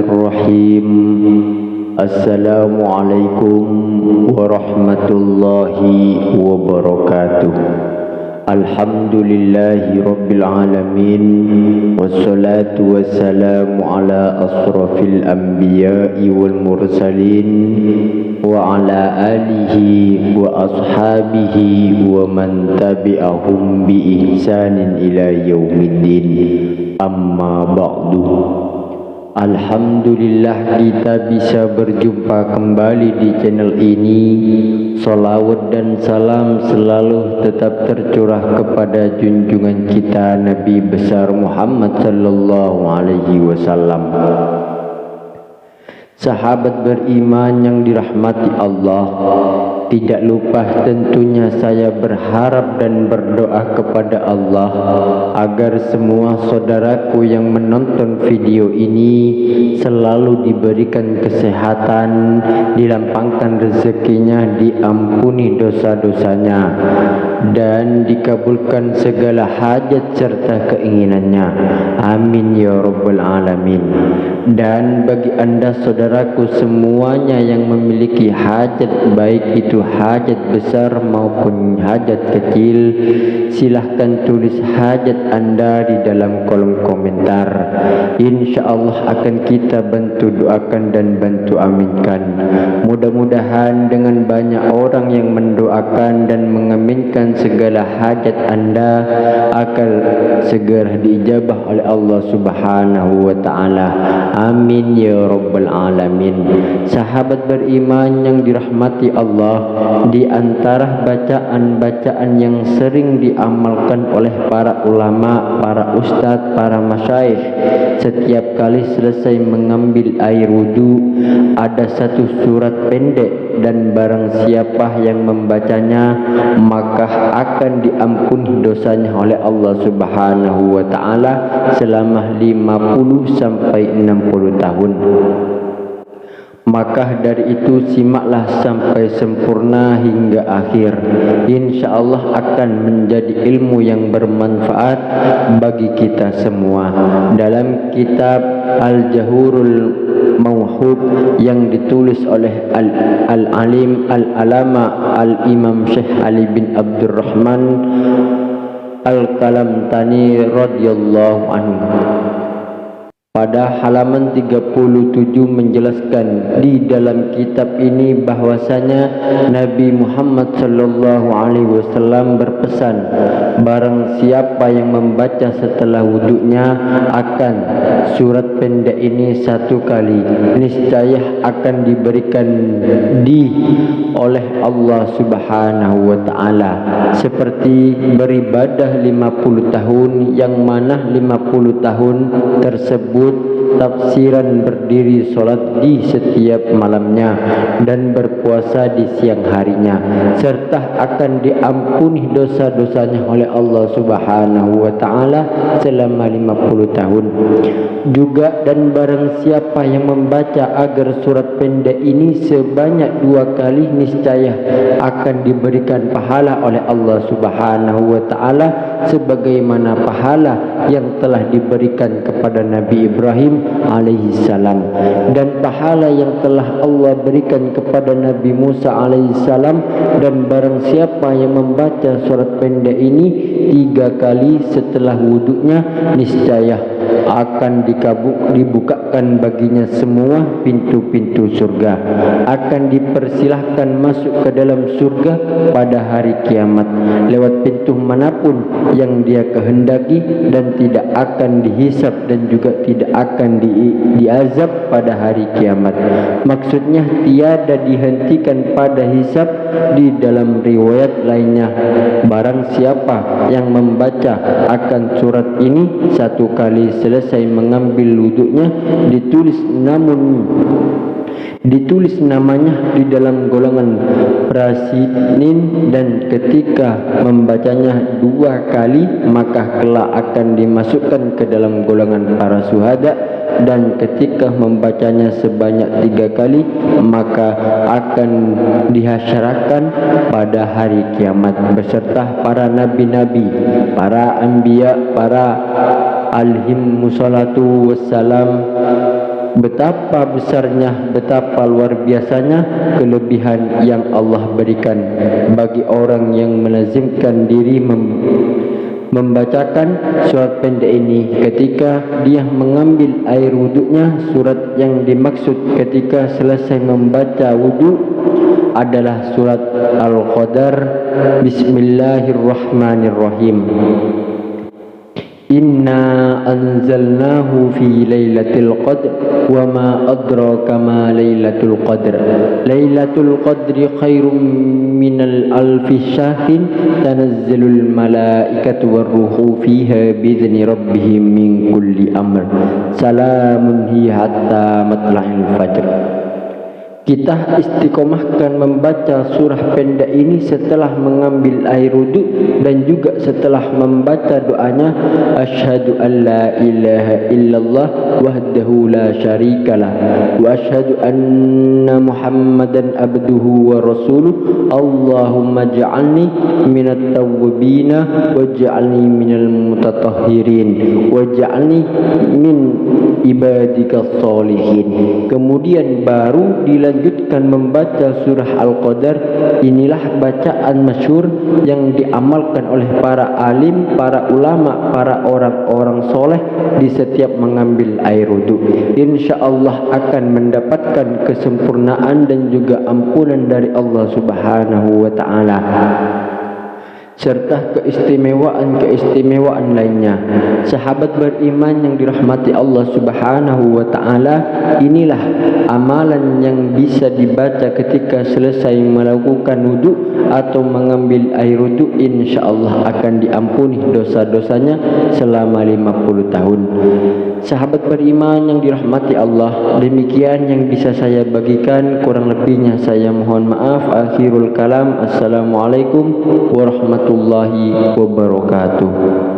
Bismillahirrahmanirrahim. Assalamualaikum warahmatullahi wabarakatuh. Alhamdulillahi rabbil alamin. Wassalatu wassalamu ala asrafil anbiya'i wal mursalin wa ala alihi wa ashabihi wa man tabi'ahum bi ihsanin ila yaumiddin. Amma ba'du. Alhamdulillah kita bisa berjumpa kembali di channel ini. Salawat dan salam selalu tetap tercurah kepada junjungan kita Nabi besar Muhammad sallallahu alaihi wasallam. Sahabat beriman yang dirahmati Allah, tidak lupa tentunya saya berharap dan berdoa kepada Allah agar semua saudaraku yang menonton video ini selalu diberikan kesehatan, dilampangkan rezekinya, diampuni dosa-dosanya, dan dikabulkan segala hajat serta keinginannya. Amin ya rabbal alamin. Dan bagi anda saudaraku semuanya yang memiliki hajat, baik itu hajat besar maupun hajat kecil, silahkan tulis hajat anda di dalam kolom komentar. InsyaAllah akan kita bantu doakan dan bantu aminkan. Mudah-mudahan dengan banyak orang yang mendoakan dan mengaminkan segala hajat anda akan segera diijabah oleh Allah Subhanahu wa ta'ala. Amin ya rabbal alamin. Sahabat beriman yang dirahmati Allah, di antara bacaan-bacaan yang sering diamalkan oleh para ulama, para ustadz, para masyayikh, setiap kali selesai mengambil air wudu ada satu surat pendek, dan barang siapa yang membacanya maka akan diampuni dosanya oleh Allah Subhanahu wa ta'ala selama 50 sampai 60 tahun. Maka dari itu simaklah sampai sempurna hingga akhir. InsyaAllah akan menjadi ilmu yang bermanfaat bagi kita semua. Dalam kitab Al-Jahurul Mauhub yang ditulis oleh Al-Alim Al-Alama Al-Imam Syekh Ali bin Abdurrahman Al-Kalamtani radhiyallahu anhu, pada halaman 37 menjelaskan di dalam kitab ini bahwasanya Nabi Muhammad sallallahu alaihi wasallam berpesan, barang siapa yang membaca setelah wudunya akan surat pendek ini satu kali, niscaya akan diberikan oleh Allah Subhanahu wa ta'ala seperti beribadah 50 tahun, yang mana 50 tahun tersebut tafsiran berdiri solat di setiap malamnya dan berpuasa di siang harinya, serta akan diampuni dosa-dosanya oleh Allah Subhanahu wa ta'ala selama 50 tahun juga. Dan barang siapa yang membaca agar surat pendek ini sebanyak 2 kali, niscaya akan diberikan pahala oleh Allah Subhanahu wa ta'ala sebagaimana pahala yang telah diberikan kepada Nabi Ibrahim alaihi salam, dan pahala yang telah Allah berikan kepada Nabi Musa alaihi salam. Dan barang siapa yang membaca surat pendek ini 3 kali setelah wudunya, niscaya akan dibukakan baginya semua pintu-pintu surga, akan dipersilahkan masuk ke dalam surga pada hari kiamat lewat pintu manapun yang dia kehendaki, dan tidak akan dihisab dan juga tidak akan diazab pada hari kiamat. Maksudnya tiada dihentikan pada hisab. Di dalam riwayat lainnya, barang siapa yang membaca akan surat ini 1 kali selesai mengambil wuduknya, ditulis namanya di dalam golongan prasidin, dan ketika membacanya 2 kali maka kelak akan dimasukkan ke dalam golongan para syuhada, dan ketika membacanya sebanyak 3 kali maka akan dihasyarakan pada hari kiamat beserta para nabi-nabi, para anbiya, para alaihimussalatu wassalam, betapa besarnya, betapa luar biasanya kelebihan yang Allah berikan bagi orang yang melazimkan diri membacakan surat pendek ini ketika dia mengambil air wuduknya. Surat yang dimaksud ketika selesai membaca wuduk adalah surat Al-Qadar. Bismillahirrahmanirrahim. Inna anzalnahu fi lailatul qadr wa ma adraka ma lailatul qadr. Lailatul qadri khairum minal alfi syahrin tanazzalul malaikatu warruhu fiha biizni rabbihim min kulli amr. Salamun hiya hatta matla'il fajr. Kita istiqomahkan membaca surah pendek ini setelah mengambil air wuduk dan juga setelah membaca doanya asyhadu an la ilaha illallah wahdahu la syarikalah wa asyhadu anna muhammadan abduhu wa rasuluh. Allahumma ja'alni minat tawwabina waj'alni minal mutatahhirin waj'alni min ibadika sholihin. Kemudian baru dilanjutkan membaca surah Al-Qadar. Inilah bacaan masyhur yang diamalkan oleh para alim, para ulama, para orang-orang soleh di setiap mengambil air wudu. InsyaAllah akan mendapatkan kesempurnaan dan juga ampunan dari Allah Subhanahu wa ta'ala serta keistimewaan-keistimewaan lainnya. Sahabat beriman yang dirahmati Allah Subhanahu wa ta'ala, inilah amalan yang bisa dibaca ketika selesai melakukan wudu atau mengambil air wudu. InsyaAllah akan diampuni dosa-dosanya selama 50 tahun. Sahabat beriman yang dirahmati Allah, demikian yang bisa saya bagikan, kurang lebihnya saya mohon maaf. Akhirul kalam, assalamualaikum warahmatullahi wabarakatuh.